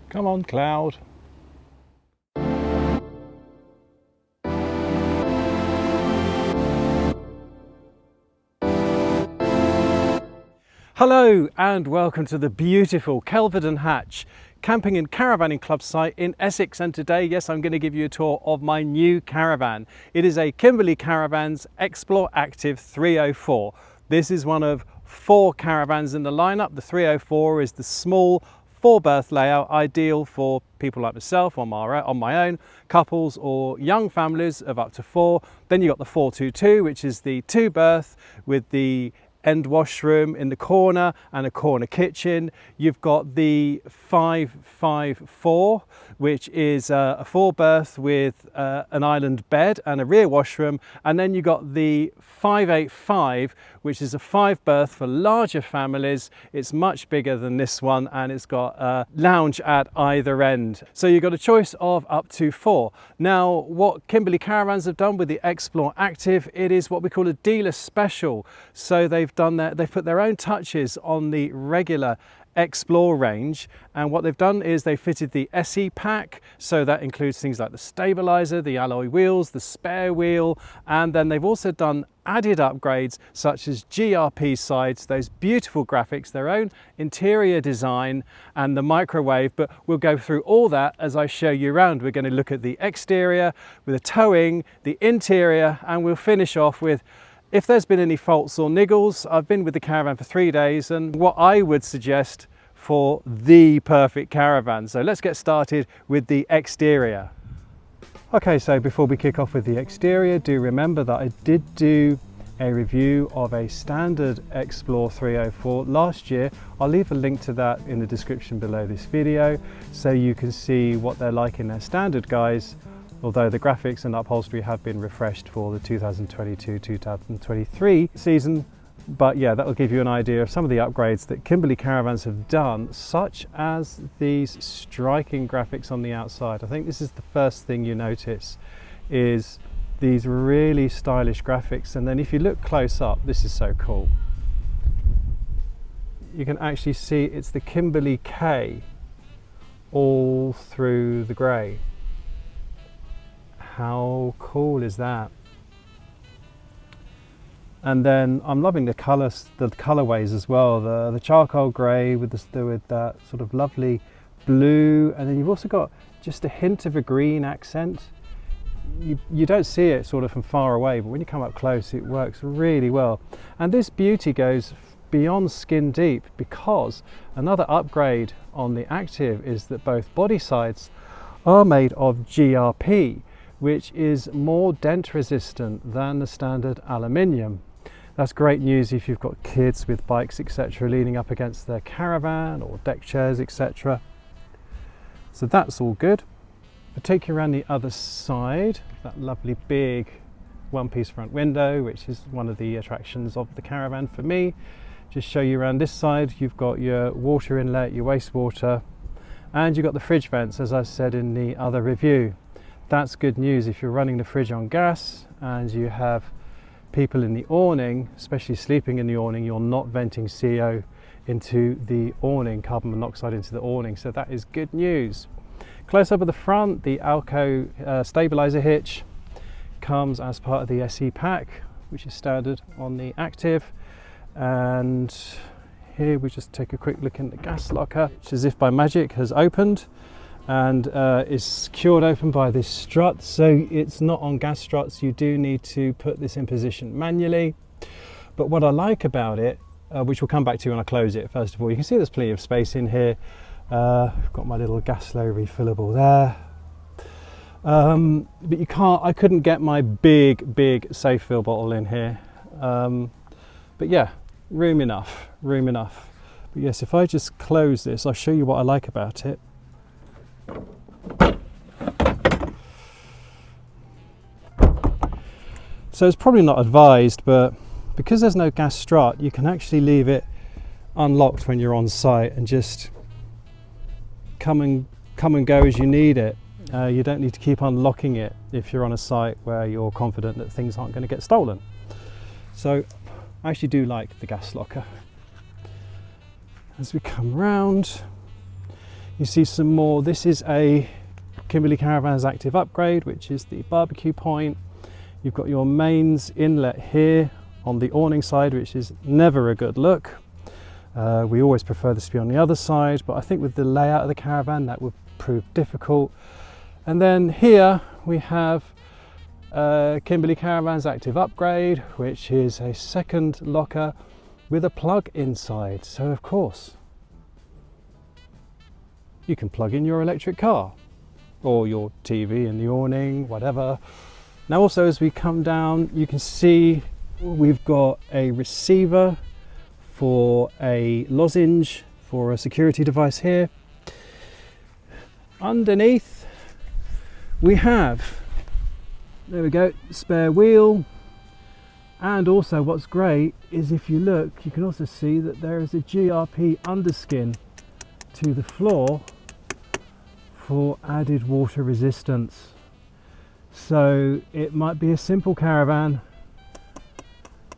Come on, cloud. Hello and welcome to the beautiful Kelvedon Hatch camping and caravanning club site in Essex, and today, yes, I'm going to give you a tour of my new caravan. It is a Kimberley Caravans Xplore Activ 304. This is one of 4 caravans in the lineup. The 304 is the small 4-berth layout, ideal for people like myself on my own, couples or young families of up to 4. Then you've got the 422, which is the 2-berth with the end washroom in the corner and a corner kitchen. You've got the 554, which is a 4-berth with an island bed and a rear washroom, and then you've got the 585, which is a 5-berth for larger families. It's much bigger than this one, and it's got a lounge at either end. So you've got a choice of up to 4. Now, what Kimberley Caravans have done with the Xplore Activ, it is what we call a dealer special. So they've put their own touches on the regular Xplore range, and what they've done is they fitted the SE pack, so that includes things like the stabilizer, the alloy wheels, the spare wheel, and then they've also done added upgrades such as GRP sides, those beautiful graphics, their own interior design, and the microwave. But we'll go through all that as I show you around. We're going to look at the exterior with the towing, the interior, and we'll finish off with if there's been any faults or niggles. I've been with the caravan for 3 days and what I would suggest for the perfect caravan. So let's get started with the exterior. Okay, so before we kick off with the exterior, do remember that I did do a review of a standard Xplore 304 last year. I'll leave a link to that in the description below this video so you can see what they're like in their standard guise, although the graphics and upholstery have been refreshed for the 2022-2023 season. But yeah, that will give you an idea of some of the upgrades that Kimberley Caravans have done, such as these striking graphics on the outside. I think this is the first thing you notice, is these really stylish graphics. And then if you look close up, this is so cool. You can actually see it's the Kimberley K all through the grey. How cool is that? And then I'm loving the colorways as well. The charcoal grey with that sort of lovely blue, and then you've also got just a hint of a green accent. You don't see it sort of from far away, but when you come up close, it works really well. And this beauty goes beyond skin deep, because another upgrade on the Activ is that both body sides are made of GRP, which is more dent resistant than the standard aluminium. That's great news if you've got kids with bikes, etc., leaning up against their caravan or deck chairs, etc. So that's all good. I'll take you around the other side, that lovely big one-piece front window, which is one of the attractions of the caravan for me. Just show you around this side. You've got your water inlet, your wastewater, and you've got the fridge vents, as I said in the other review. That's good news if you're running the fridge on gas and you have people in the awning, especially sleeping in the awning. You're not venting CO into the awning, carbon monoxide into the awning, so that is good news. Close up at the front, the Alco stabilizer hitch comes as part of the SE pack, which is standard on the Activ. And here we just take a quick look in the gas locker, which, as if by magic, has opened and is secured open by this strut. So it's not on gas struts, you do need to put this in position manually. But what I like about it, which we'll come back to when I close it, first of all, you can see there's plenty of space in here. I've got my little gas flow refillable there. But I couldn't get my big safe fill bottle in here. But yeah, room enough. But yes, if I just close this, I'll show you what I like about it. So it's probably not advised, but because there's no gas strut, you can actually leave it unlocked when you're on site and just come and go as you need it. You don't need to keep unlocking it if you're on a site where you're confident that things aren't going to get stolen. So I actually do like the gas locker. As we come round, You see some more. This is a Kimberley Caravans Active upgrade, which is the barbecue point. You've got your mains inlet here on the awning side, which is never a good look. We always prefer this to be on the other side, but I think with the layout of the Caravan that would prove difficult. And then here we have Kimberley Caravans Active upgrade, which is a second locker with a plug inside. So of course you can plug in your electric car or your TV in the awning, whatever. Now also, as we come down, you can see we've got a receiver for a lozenge for a security device here. Underneath we have, there we go, spare wheel. And also what's great is if you look, you can also see that there is a GRP underskin to the floor for added water resistance. So it might be a simple Caravan,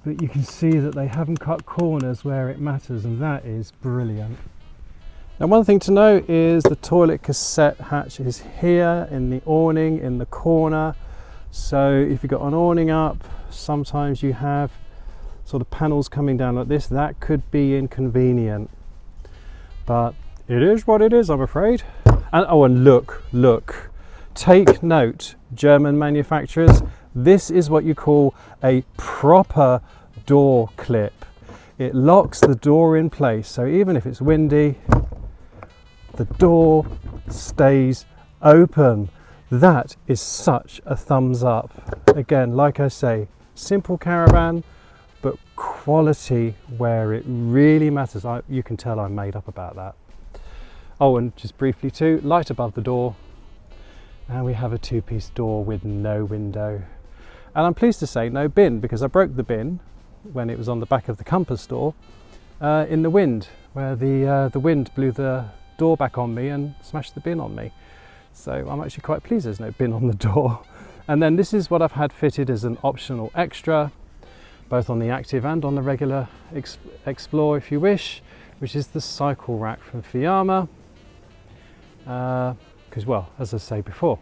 but you can see that they haven't cut corners where it matters, and that is brilliant. Now one thing to note is the toilet cassette hatch is here in the awning in the corner. So if you've got an awning up, sometimes you have sort of panels coming down like this. That could be inconvenient, but it is what it is, I'm afraid. And oh, and look, take note, German manufacturers, this is what you call a proper door clip. It locks the door in place, so even if it's windy, the door stays open. That is such a thumbs up. Again, like I say, simple Caravan, but quality where it really matters. You can tell I'm made up about that. Oh, and just briefly too, light above the door. And we have a two-piece door with no window. And I'm pleased to say no bin, because I broke the bin when it was on the back of the compass door in the wind, where the wind blew the door back on me and smashed the bin on me. So I'm actually quite pleased there's no bin on the door. And then this is what I've had fitted as an optional extra, both on the Active and on the regular Xplore if you wish, which is the cycle rack from Fiamma. Because, well, as I say before,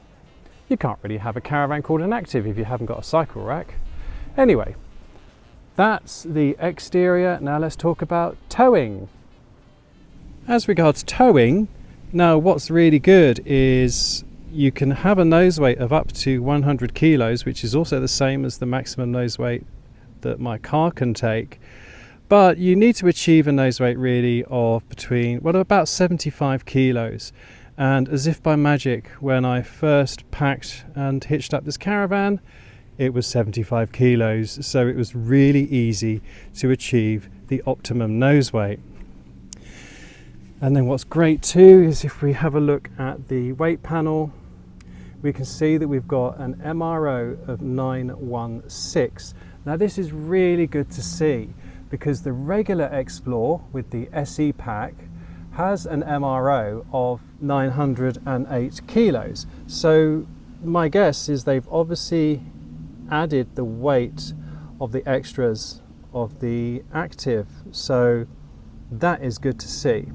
you can't really have a Caravan called an Active if you haven't got a cycle rack. Anyway, that's the exterior. Now let's talk about towing. As regards towing, now what's really good is you can have a nose weight of up to 100 kilos, which is also the same as the maximum nose weight that my car can take. But you need to achieve a nose weight really of between, well, about 75 kilos. And as if by magic, when I first packed and hitched up this Caravan, it was 75 kilos. So it was really easy to achieve the optimum nose weight. And then what's great too is if we have a look at the weight panel, we can see that we've got an MRO of 916. Now this is really good to see, because the regular Xplore with the SE pack has an MRO of 908 kilos. So my guess is they've obviously added the weight of the extras of the Active. So that is good to see.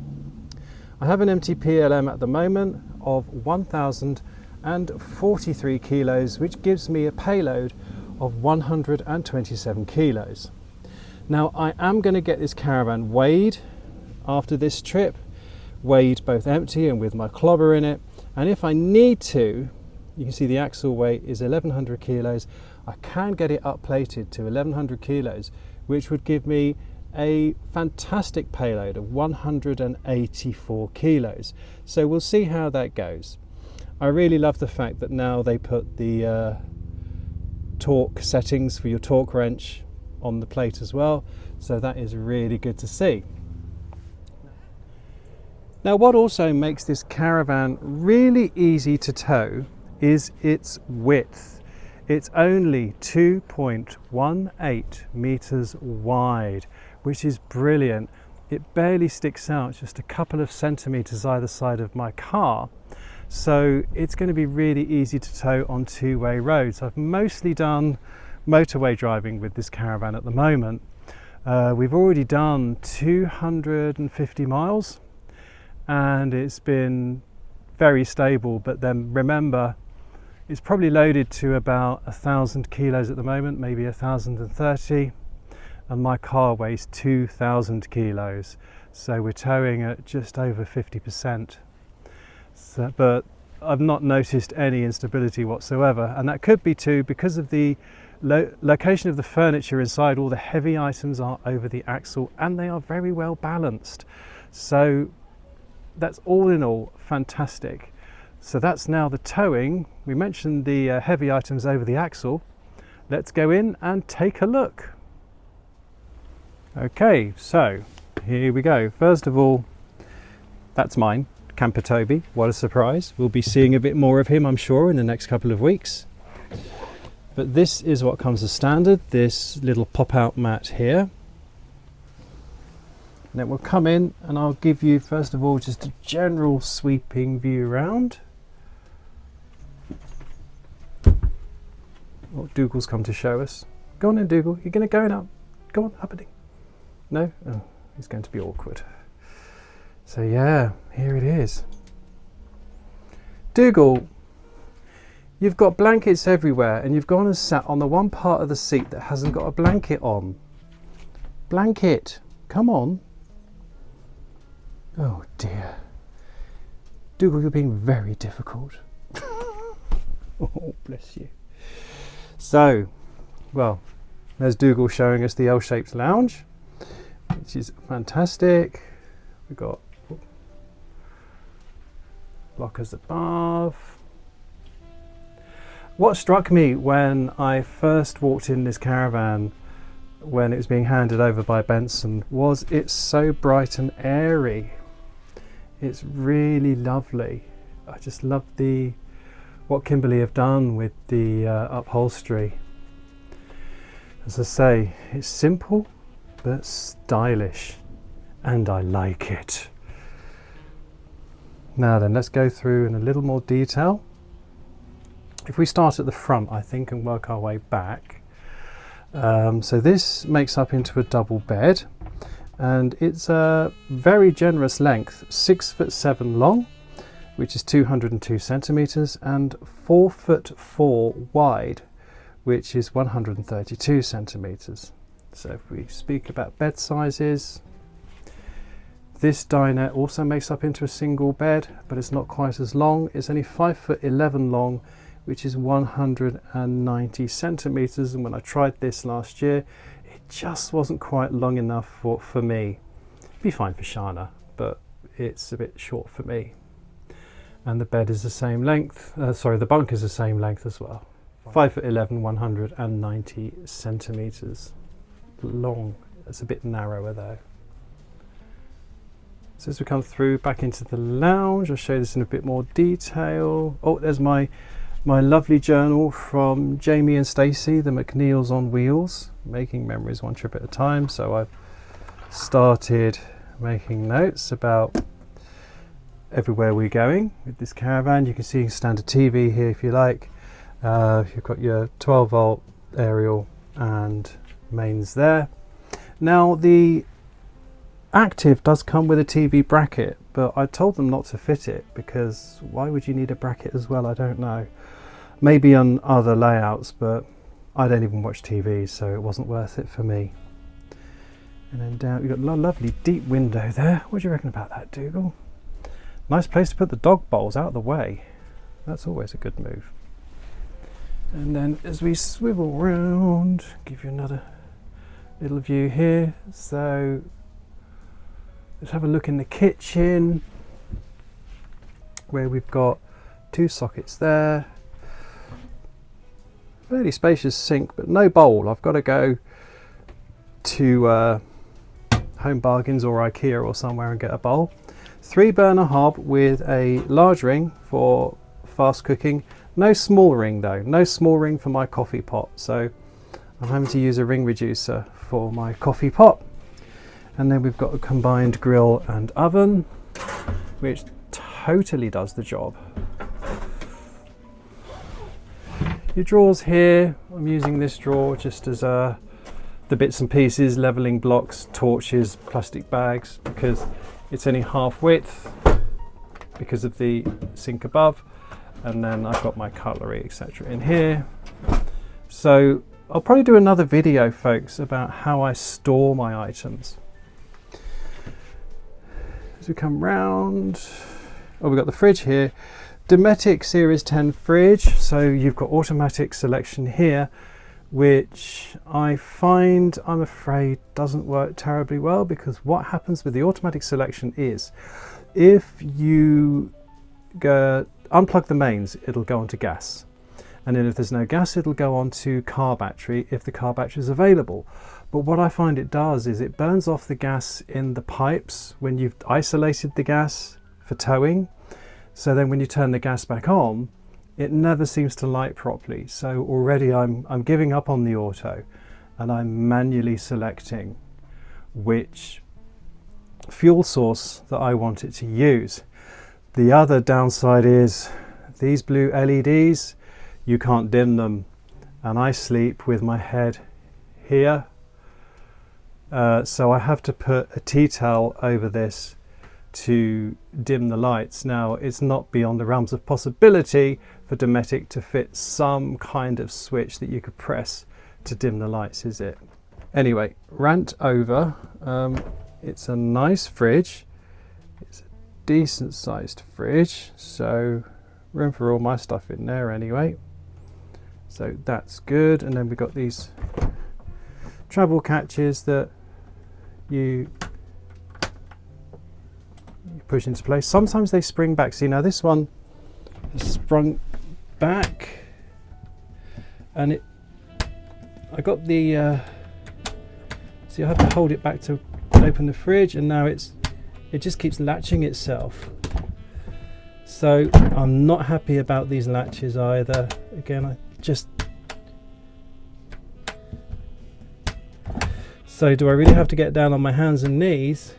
I have an MTPLM at the moment of 1,043 kilos, which gives me a payload of 127 kilos. Now I am going to get this Caravan weighed after this trip, weighed both empty and with my clobber in it, and if I need to, you can see the axle weight is 1,100 kilos. I can get it up plated to 1,100 kilos, which would give me a fantastic payload of 184 kilos. So we'll see how that goes. I really love the fact that now they put the torque settings for your torque wrench on the plate as well, so that is really good to see. Now what also makes this Caravan really easy to tow is its width. It's only 2.18 meters wide, which is brilliant. It barely sticks out, just a couple of centimeters either side of my car. So it's going to be really easy to tow on two-way roads. I've mostly done motorway driving with this Caravan at the moment. We've already done 250 miles. and it's been very stable. But then remember, it's probably loaded to about 1,000 kilos at the moment, maybe 1,030, and my car weighs 2,000 kilos, so we're towing at just over 50%. But I've not noticed any instability whatsoever, and that could be too because of the location of the furniture inside. All the heavy items are over the axle and they are very well balanced, so that's all in all fantastic. So that's now the towing. We mentioned the heavy items over the axle. Let's go in and take a look. Okay, so here we go. First of all, that's mine, Camper Toby. What a surprise. We'll be seeing a bit more of him, I'm sure, in the next couple of weeks. But this is what comes as standard, this little pop-out mat here. And then we'll come in and I'll give you, first of all, just a general sweeping view around. Oh, Dougal's come to show us. Go on in, Dougal. You're going to go in up. Go on, uppity. No? Oh, he's going to be awkward. So yeah, here it is. Dougal, you've got blankets everywhere and you've gone and sat on the one part of the seat that hasn't got a blanket on. Blanket, come on. Oh dear. Dougal, you're being very difficult. Oh, bless you. So, well, there's Dougal showing us the L-shaped lounge, which is fantastic. We've got lockers above. What struck me when I first walked in this caravan, when it was being handed over by Benson, was it's so bright and airy. It's really lovely. I just love what Kimberley have done with the upholstery. As I say, it's simple but stylish, and I like it. Now then, let's go through in a little more detail. If we start at the front, I think, and work our way back. So this makes up into a double bed, and it's a very generous length, 6'7" long, which is 202 centimeters, and 4'4" wide, which is 132 centimeters. So if we speak about bed sizes, this dinette also makes up into a single bed, but it's not quite as long. It's only 5'11" long, which is 190 centimeters. And when I tried this last year, it just wasn't quite long enough for me. It'd be fine for Shana, but it's a bit short for me. And the bed is the same length, the bunk is the same length as well. 5'11", 190 centimeters long. It's a bit narrower though. So as we come through back into the lounge, I'll show you this in a bit more detail. Oh, there's my lovely journal from Jamie and Stacey, the McNeils on Wheels, making memories one trip at a time. So I've started making notes about everywhere we're going with this caravan. You can see standard TV here if you like. You've got your 12 volt aerial and mains there. Now the Activ does come with a TV bracket, but I told them not to fit it because why would you need a bracket as well? I don't know. Maybe on other layouts, but I don't even watch TV, so it wasn't worth it for me. And then down, you've got a lovely deep window there. What do you reckon about that, Dougal? Nice place to put the dog bowls out of the way. That's always a good move. And then as we swivel round, give you another little view here. So let's have a look in the kitchen, where we've got 2 sockets there. Fairly spacious sink, but no bowl. I've got to go to Home Bargains or IKEA or somewhere and get a bowl. 3 burner hob with a large ring for fast cooking. No small ring though, no small ring for my coffee pot. So I'm having to use a ring reducer for my coffee pot. And then we've got a combined grill and oven, which totally does the job. Your drawers here, I'm using this drawer just as the bits and pieces, leveling blocks, torches, plastic bags, because it's only half width. because of the sink above, and then I've got my cutlery, etc. in here. So I'll probably do another video, folks, about how I store my items. As we come round, oh, we've got the fridge here. Dometic Series 10 fridge, so you've got automatic selection here, which I find, I'm afraid, doesn't work terribly well, because what happens with the automatic selection is if you unplug the mains, it'll go onto gas, and then if there's no gas, it'll go onto car battery if the car battery is available. But what I find it does is it burns off the gas in the pipes when you've isolated the gas for towing. So then when you turn the gas back on, it never seems to light properly. So already I'm giving up on the auto, and I'm manually selecting which fuel source that I want it to use. The other downside is these blue LEDs, you can't dim them, and I sleep with my head here, so I have to put a tea towel over this to dim the lights. Now, it's not beyond the realms of possibility for Dometic to fit some kind of switch that you could press to dim the lights, is it? Anyway, rant over. It's a nice fridge. It's a decent sized fridge, so room for all my stuff in there anyway. So that's good. And then we've got these travel catches that you push into place. Sometimes they spring back. See, now this one has sprung back, and I got the see, I have to hold it back to open the fridge, and now it just keeps latching itself. So I'm not happy about these latches either. Again, so do I really have to get down on my hands and knees?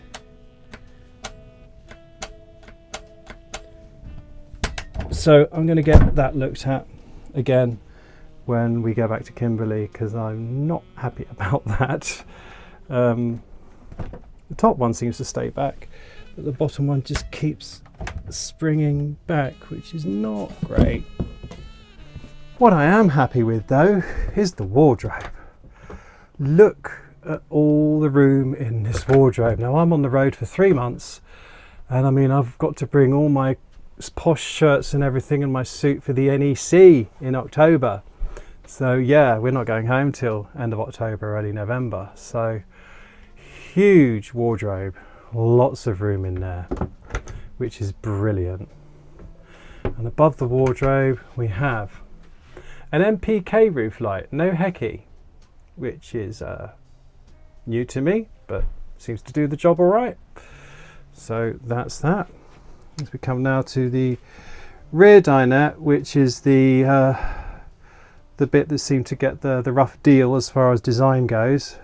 So I'm going to get that looked at again when we go back to Kimberley, because I'm not happy about that. The top one seems to stay back, but the bottom one just keeps springing back, which is not great. What I am happy with though is the wardrobe. Look at all the room in this wardrobe. Now, I'm on the road for 3 months, and I mean, I've got to bring all my posh shirts and everything in my suit for the NEC in October. So yeah, we're not going home till end of October, early November. So huge wardrobe, lots of room in there, which is brilliant. And above the wardrobe we have an MPK roof light, no Hecky, which is new to me, but seems to do the job all right. So that's that. As we come now to the rear dinette, which is the bit that seemed to get the rough deal as far as design goes.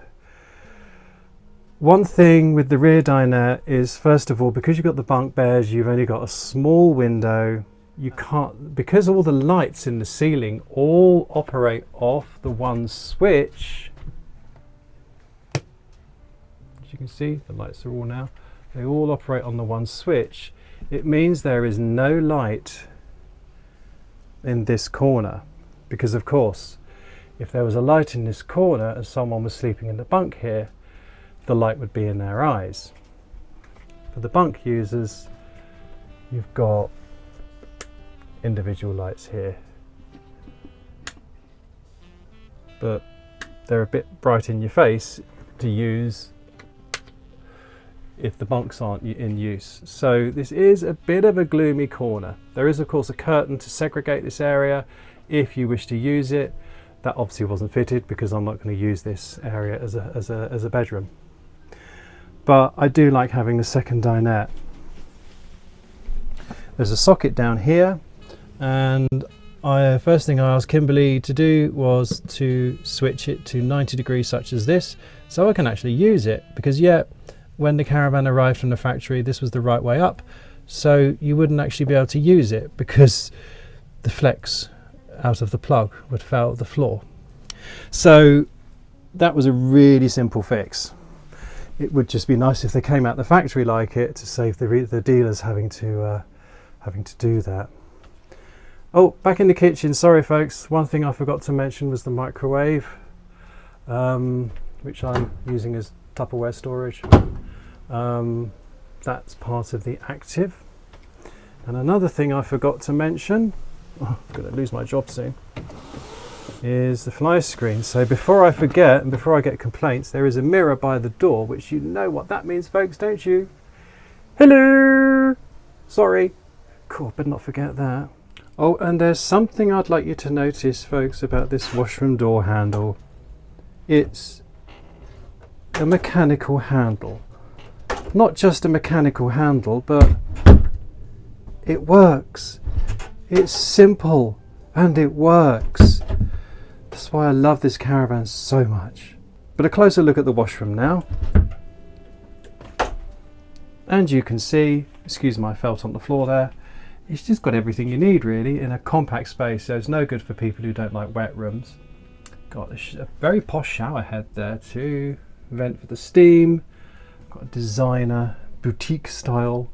One thing with the rear dinette is, first of all, because you've got the bunk beds, you've only got a small window. You can't, because all the lights in the ceiling all operate off the one switch. As you can see, the lights are all now, they all operate on the one switch. It means there is no light in this corner, because of course, if there was a light in this corner and someone was sleeping in the bunk here, the light would be in their eyes. For the bunk users, you've got individual lights here, but they're a bit bright in your face to use if the bunks aren't in use. So this is a bit of a gloomy corner. There is of course a curtain to segregate this area if you wish to use it. That obviously wasn't fitted because I'm not going to use this area as a bedroom. But I do like having the second dinette. There's a socket down here, and first thing I asked Kimberley to do was to switch it to 90 degrees such as this, so I can actually use it, because yeah, when the Caravan arrived from the factory, this was the right way up, so you wouldn't actually be able to use it because the flex out of the plug would foul the floor. So that was a really simple fix. It would just be nice if they came out the factory like it, to save the dealers having to having to do that. Oh, back in the kitchen, sorry folks, one thing I forgot to mention was the microwave, which I'm using as Tupperware storage. That's part of the Activ. And another thing I forgot to mention, I'm going to lose my job soon, is the fly screen. So before I forget and before I get complaints, there is a mirror by the door, which you know what that means folks, don't you? Hello! Sorry. Cool, better not forget that. Oh, and there's something I'd like you to notice folks about this washroom door handle. It's a mechanical handle. Not just a mechanical handle, but it works. It's simple and it works. That's why I love this Caravan so much. But a closer look at the washroom now. And you can see, excuse my felt on the floor there, it's just got everything you need really in a compact space, so it's no good for people who don't like wet rooms. Got a very posh shower head there too, vent for the steam. Got a designer boutique style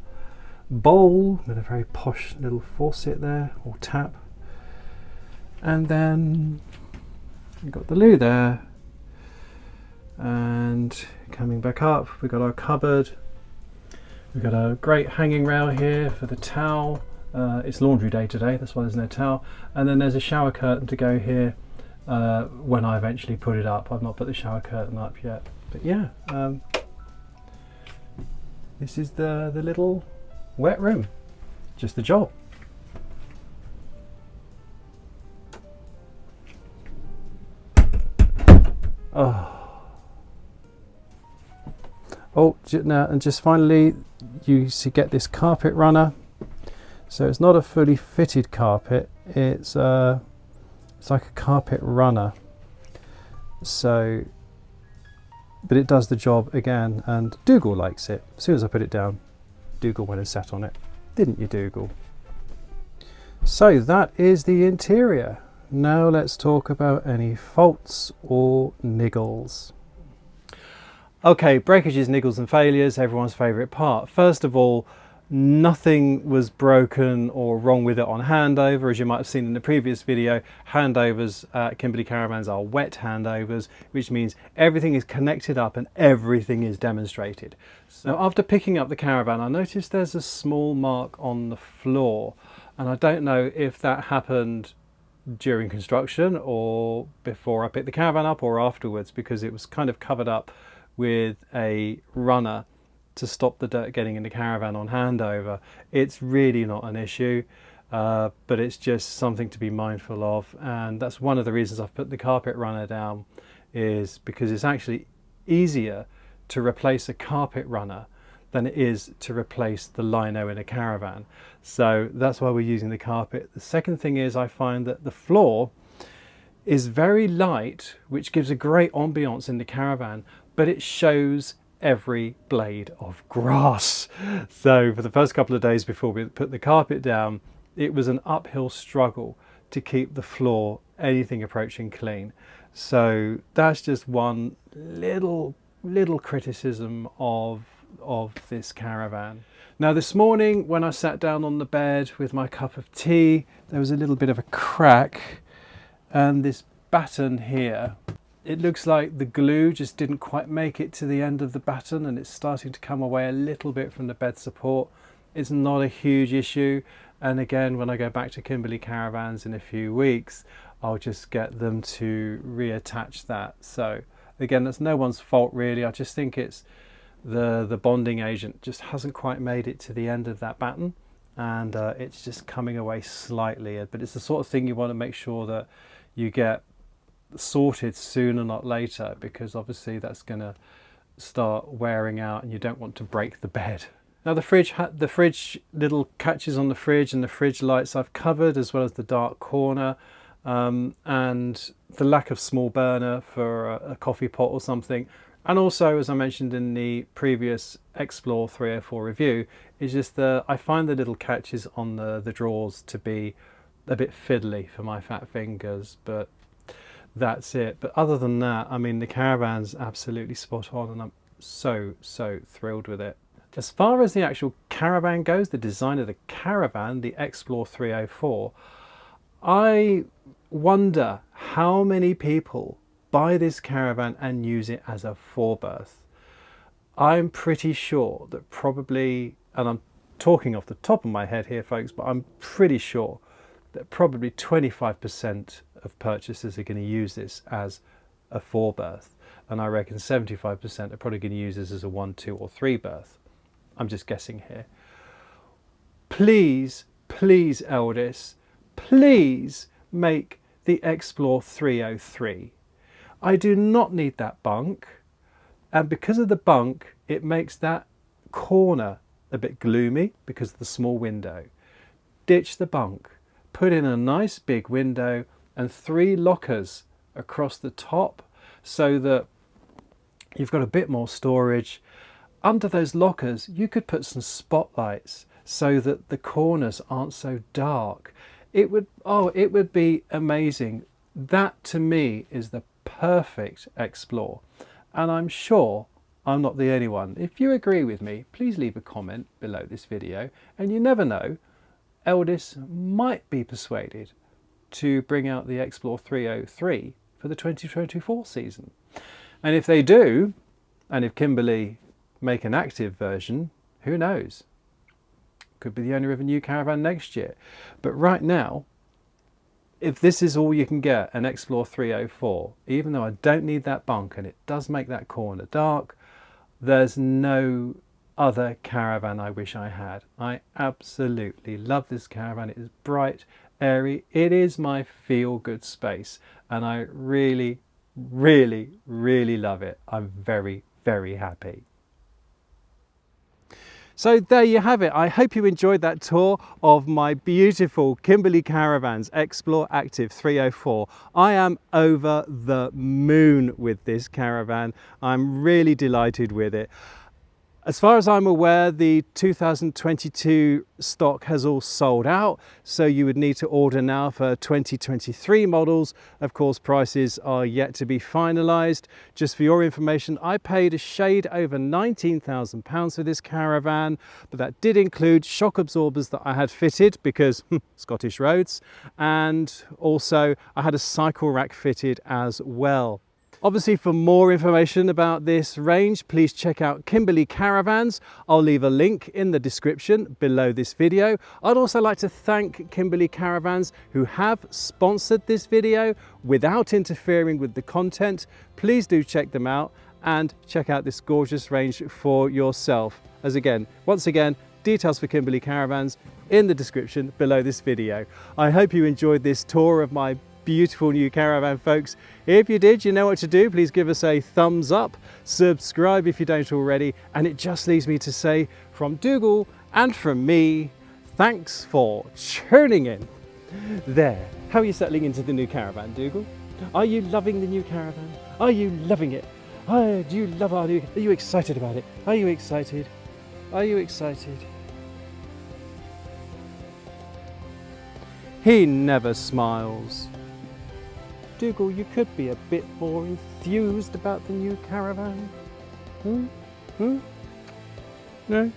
bowl with a very posh little faucet there, or tap. And then we've got the loo there. And coming back up, we've got our cupboard. We've got a great hanging rail here for the towel. It's laundry day today, that's why there's no towel. And then there's a shower curtain to go here when I eventually put it up. I've not put the shower curtain up yet. But yeah, this is the little wet room. Just the job. Oh, now and just finally, you get this carpet runner. So it's not a fully fitted carpet. It's like a carpet runner. So, but it does the job again, and Dougal likes it. As soon as I put it down, Dougal went and sat on it. Didn't you, Dougal? So that is the interior. Now let's talk about any faults or niggles. Okay, breakages, niggles and failures, everyone's favourite part. First of all, nothing was broken or wrong with it on handover. As you might have seen in the previous video, handovers at Kimberley Caravans are wet handovers, which means everything is connected up and everything is demonstrated. So after picking up the Caravan, I noticed there's a small mark on the floor, and I don't know if that happened during construction or before I picked the Caravan up or afterwards, because it was kind of covered up with a runner to stop the dirt getting in the Caravan on handover. It's really not an issue, but it's just something to be mindful of, and that's one of the reasons I've put the carpet runner down, is because it's actually easier to replace a carpet runner than it is to replace the lino in a Caravan. So that's why we're using the carpet. The second thing is I find that the floor is very light, which gives a great ambiance in the Caravan, but it shows every blade of grass. So for the first couple of days before we put the carpet down, it was an uphill struggle to keep the floor anything approaching clean. So that's just one little criticism of this Caravan. Now this morning when I sat down on the bed with my cup of tea, there was a little bit of a crack, and this batten here, it looks like the glue just didn't quite make it to the end of the batten, and it's starting to come away a little bit from the bed support. It's not a huge issue, and again, when I go back to Kimberley Caravans in a few weeks, I'll just get them to reattach that. So again, that's no one's fault really. I just think it's the bonding agent just hasn't quite made it to the end of that batten, and it's just coming away slightly. But it's the sort of thing you want to make sure that you get sorted sooner not later, because obviously that's going to start wearing out and you don't want to break the bed. Now the fridge little catches on the fridge and the fridge lights I've covered, as well as the dark corner, and the lack of small burner for a coffee pot or something. And also, as I mentioned in the previous Xplore 304 review, is just I find the little catches on the drawers to be a bit fiddly for my fat fingers, but that's it. But other than that, I mean, the Caravan's absolutely spot on, and I'm so thrilled with it. As far as the actual Caravan goes, the design of the Caravan, the Xplore 304, I wonder how many people buy this Caravan and use it as a 4-berth. I'm pretty sure that probably, and I'm talking off the top of my head here folks, but I'm pretty sure that probably 25% of purchasers are going to use this as a 4-berth, and I reckon 75% are probably going to use this as a 1, 2 or 3-berth. I'm just guessing here. Please, please Elddis, please make the Xplore 303. I do not need that bunk, and because of the bunk it makes that corner a bit gloomy because of the small window. Ditch the bunk, put in a nice big window and 3 lockers across the top so that you've got a bit more storage. Under those lockers you could put some spotlights so that the corners aren't so dark. It would be amazing. That to me is the perfect Xplore, and I'm sure I'm not the only one. If you agree with me, please leave a comment below this video, and you never know, Elddis might be persuaded to bring out the Xplore 303 for the 2024 season. And if they do, and if Kimberley make an active version, who knows? Could be the owner of a new Caravan next year. But right now, if this is all you can get, an Xplore 304, even though I don't need that bunk and it does make that corner dark, there's no other Caravan I wish I had. I absolutely love this Caravan. It is bright, airy. It is my feel-good space, and I really, really, really love it. I'm very, very happy. So there you have it. I hope you enjoyed that tour of my beautiful Kimberley Caravans Xplore Activ 304. I am over the moon with this Caravan. I'm really delighted with it. As far as I'm aware, the 2022 stock has all sold out, so you would need to order now for 2023 models. Of course, prices are yet to be finalised. Just for your information, I paid a shade over £19,000 for this Caravan, but that did include shock absorbers that I had fitted because Scottish roads, and also I had a cycle rack fitted as well. Obviously, for more information about this range, please check out Kimberley Caravans. I'll leave a link in the description below this video. I'd also like to thank Kimberley Caravans who have sponsored this video without interfering with the content. Please do check them out and check out this gorgeous range for yourself. Once again, details for Kimberley Caravans in the description below this video. I hope you enjoyed this tour of my beautiful new Caravan, folks. If you did, you know what to do. Please give us a thumbs up, subscribe if you don't already, and it just leaves me to say from Dougal and from me, thanks for tuning in. There, how are you settling into the new Caravan, Dougal? Are you loving the new Caravan? Are you loving it? Do you love our new? Are you excited about it? Are you excited? Are you excited? He never smiles. Dougal, you could be a bit more enthused about the new Caravan. No? No?